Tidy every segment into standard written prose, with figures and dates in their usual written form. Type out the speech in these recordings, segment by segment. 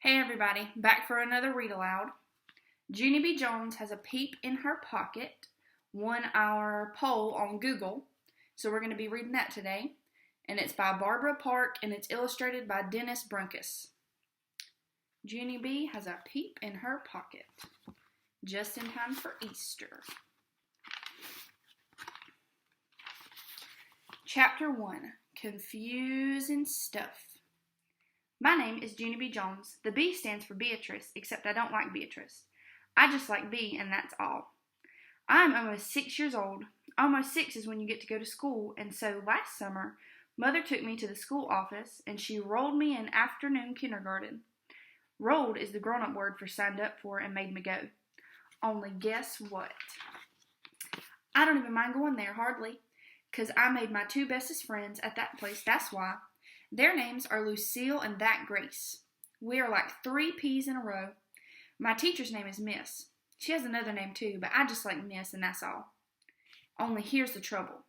Hey everybody, back for another read aloud. Junie B. Jones has a peep in her pocket, won our poll on Google, so we're going to be reading that today. And it's by Barbara Park and it's illustrated by Dennis Brunkus. Junie B. has a peep in her pocket, just in time for Easter. Chapter 1, Confusing Stuff. My name is Junie B. Jones. The B stands for Beatrice, except I don't like Beatrice. I just like B, and that's all. I'm almost 6 years old. Almost 6 is when you get to go to school, and so last summer, Mother took me to the school office, and she rolled me in afternoon kindergarten. Rolled is the grown-up word for signed up for and made me go. Only guess what? I don't even mind going there, hardly, 'cause I made my two bestest friends at that place, that's why. Their names are Lucille and that Grace. We are like 3 peas in a row. My teacher's name is Miss. She has another name too, but I just like Miss and that's all. Only here's the trouble.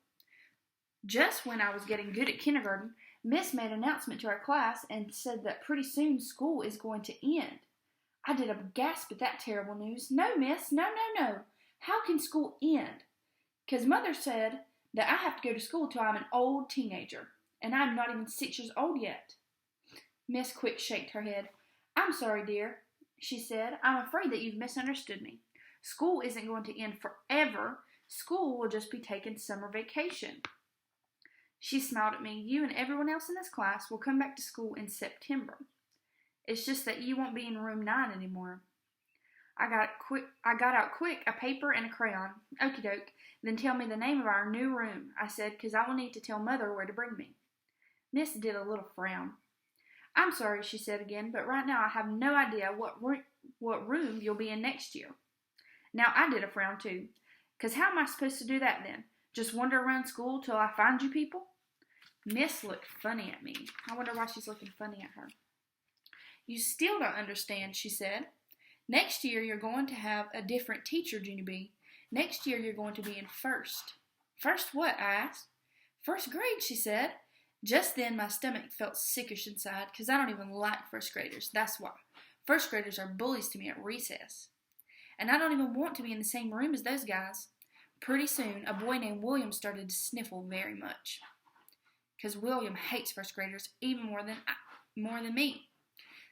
Just when I was getting good at kindergarten, Miss made an announcement to our class and said that pretty soon school is going to end. I did a gasp at that terrible news. No, Miss, no. How can school end? 'Cause Mother said that I have to go to school till I'm an old teenager. And I'm not even 6 years old yet. Miss Quick shaked her head. I'm sorry, dear, she said. I'm afraid that you've misunderstood me. School isn't going to end forever. School will just be taking summer vacation. She smiled at me. You and everyone else in this class will come back to school in September. It's just that you won't be in room 9 anymore. I got out quick a paper and a crayon. Okie doke. Then tell me the name of our new room, I said, 'cause I will need to tell Mother where to bring me. Miss did a little frown. I'm sorry, she said again, but right now I have no idea what room you'll be in next year. Now I did a frown too, 'cause how am I supposed to do that then? Just wander around school till I find you people? Miss looked funny at me. I wonder why she's looking funny at her. You still don't understand, she said. Next year you're going to have a different teacher, Junie B. Next year you're going to be in first. First what? I asked. First grade, she said. Just then my stomach felt sickish inside, 'cause I don't even like first graders, that's why. First graders are bullies to me at recess. And I don't even want to be in the same room as those guys. Pretty soon, a boy named William started to sniffle very much. 'Cause William hates first graders even more than me.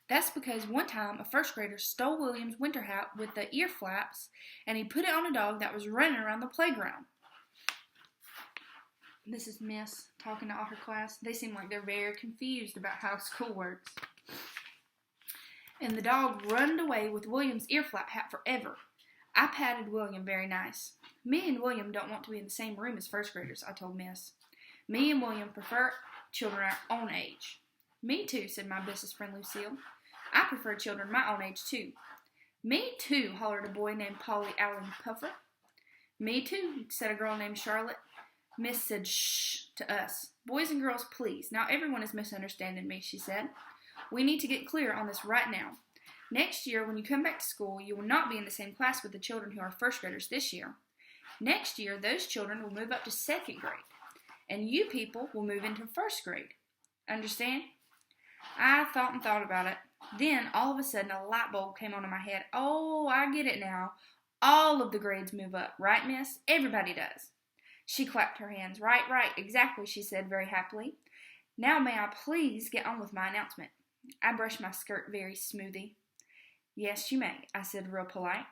That's because one time a first grader stole William's winter hat with the ear flaps, and he put it on a dog that was running around the playground. This is Miss talking to all her class. They seem like they're very confused about how school works. And the dog runned away with William's ear flap hat forever. I patted William very nice. Me and William don't want to be in the same room as first graders, I told Miss. Me and William prefer children our own age. Me too, said my bestest friend Lucille. I prefer children my own age too. Me too, hollered a boy named Polly Allen Puffer. Me too, said a girl named Charlotte. Miss said, shh, to us. Boys and girls, please. Now everyone is misunderstanding me, she said. We need to get clear on this right now. Next year, when you come back to school, you will not be in the same class with the children who are first graders this year. Next year, those children will move up to second grade, and you people will move into first grade. Understand? I thought and thought about it. Then, all of a sudden, a light bulb came on in my head. Oh, I get it now. All of the grades move up, right, Miss? Everybody does. She clapped her hands. Right, exactly, she said very happily. Now may I please get on with my announcement? I brushed my skirt very smoothly. Yes, you may, I said real polite.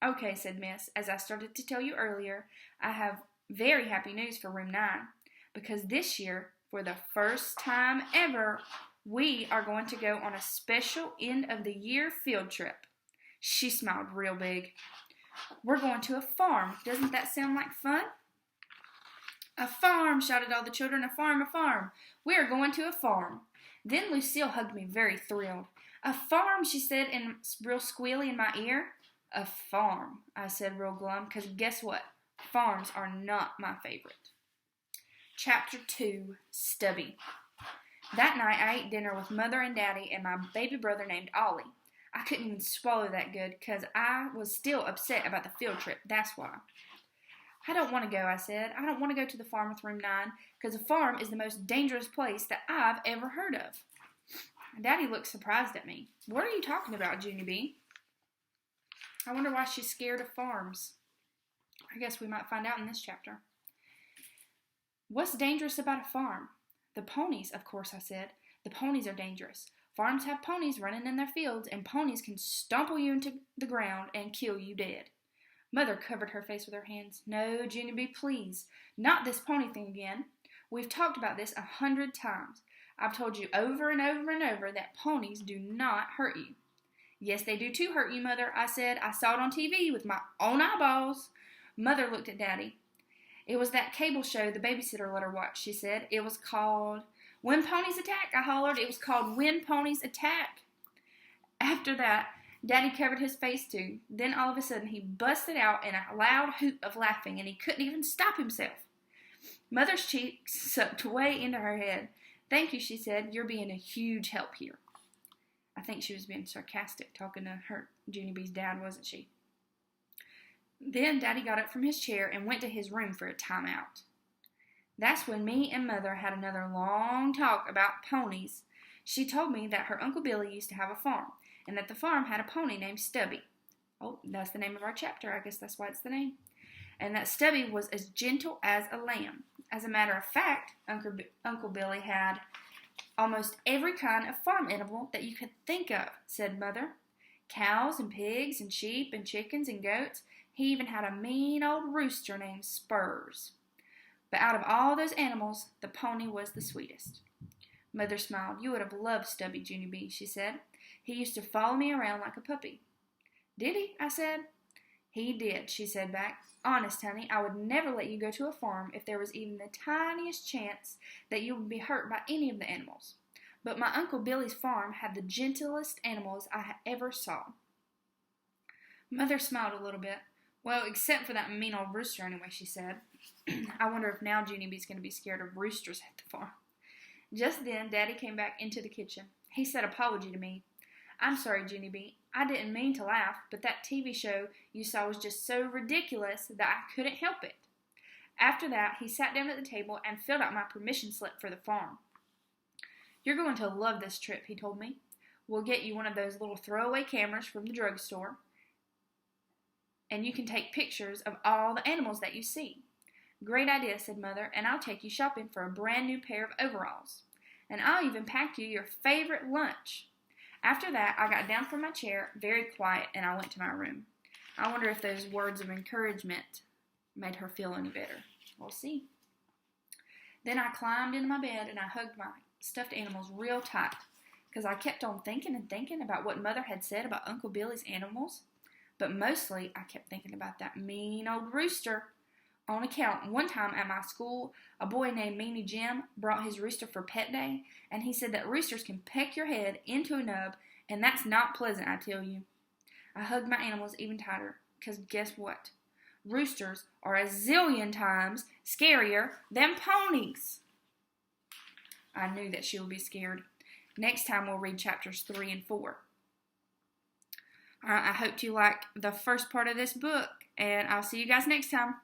Okay, said Miss. As I started to tell you earlier, I have very happy news for room 9. Because this year, for the first time ever, we are going to go on a special end-of-the-year field trip. She smiled real big. We're going to a farm. Doesn't that sound like fun? A farm, shouted all the children. A farm, a farm. We are going to a farm. Then Lucille hugged me very thrilled. A farm, she said, in real squealy in my ear. A farm, I said real glum, because guess what? Farms are not my favorite. Chapter 2, Stubby. That night I ate dinner with Mother and Daddy and my baby brother named Ollie. I couldn't even swallow that good, because I was still upset about the field trip, that's why. I don't want to go, I said. I don't want to go to the farm with room 9, because a farm is the most dangerous place that I've ever heard of. Daddy looked surprised at me. What are you talking about, Junie B? I wonder why she's scared of farms. I guess we might find out in this chapter. What's dangerous about a farm? The ponies, of course, I said. The ponies are dangerous. Farms have ponies running in their fields, and ponies can stumble you into the ground and kill you dead. Mother covered her face with her hands. No, Junie B, please. Not this pony thing again. We've talked about this 100 times. I've told you over and over and over that ponies do not hurt you. Yes, they do too hurt you, Mother, I said. I saw it on TV with my own eyeballs. Mother looked at Daddy. It was that cable show the babysitter let her watch, she said. It was called When Ponies Attack, I hollered. It was called When Ponies Attack. After that, Daddy covered his face too. Then all of a sudden he busted out in a loud hoot of laughing, and he couldn't even stop himself. Mother's cheeks sucked way into her head. Thank you, she said. You're being a huge help here. I think she was being sarcastic, talking to her, Junie B's dad, wasn't she? Then Daddy got up from his chair and went to his room for a timeout. That's when me and Mother had another long talk about ponies. She told me that her Uncle Billy used to have a farm, and that the farm had a pony named Stubby. Oh, that's the name of our chapter. I guess that's why it's the name. And that Stubby was as gentle as a lamb. As a matter of fact, Uncle Billy had almost every kind of farm animal that you could think of, said Mother. Cows and pigs and sheep and chickens and goats. He even had a mean old rooster named Spurs. But out of all those animals, the pony was the sweetest. Mother smiled. You would have loved Stubby, Junie B, she said. He used to follow me around like a puppy. Did he? I said. He did, she said back. Honest, honey, I would never let you go to a farm if there was even the tiniest chance that you would be hurt by any of the animals. But my Uncle Billy's farm had the gentlest animals I ever saw. Mother smiled a little bit. Well, except for that mean old rooster anyway, she said. I wonder if now Junie B's going to be scared of roosters at the farm. Just then, Daddy came back into the kitchen. He said apology to me. I'm sorry, Junie B. I didn't mean to laugh, but that TV show you saw was just so ridiculous that I couldn't help it. After that, he sat down at the table and filled out my permission slip for the farm. You're going to love this trip, he told me. We'll get you one of those little throwaway cameras from the drugstore, and you can take pictures of all the animals that you see. Great idea, said Mother, and I'll take you shopping for a brand new pair of overalls. And I'll even pack you your favorite lunch. After that, I got down from my chair, very quiet, and I went to my room. I wonder if those words of encouragement made her feel any better. We'll see. Then I climbed into my bed and I hugged my stuffed animals real tight because I kept on thinking and thinking about what Mother had said about Uncle Billy's animals. But mostly, I kept thinking about that mean old rooster. On account, one time at my school, a boy named Meanie Jim brought his rooster for pet day, and he said that roosters can peck your head into a nub, and that's not pleasant, I tell you. I hugged my animals even tighter, because guess what? Roosters are a zillion times scarier than ponies. I knew that she would be scared. Next time we'll read chapters 3 and 4. All right, I hope you like the first part of this book, and I'll see you guys next time.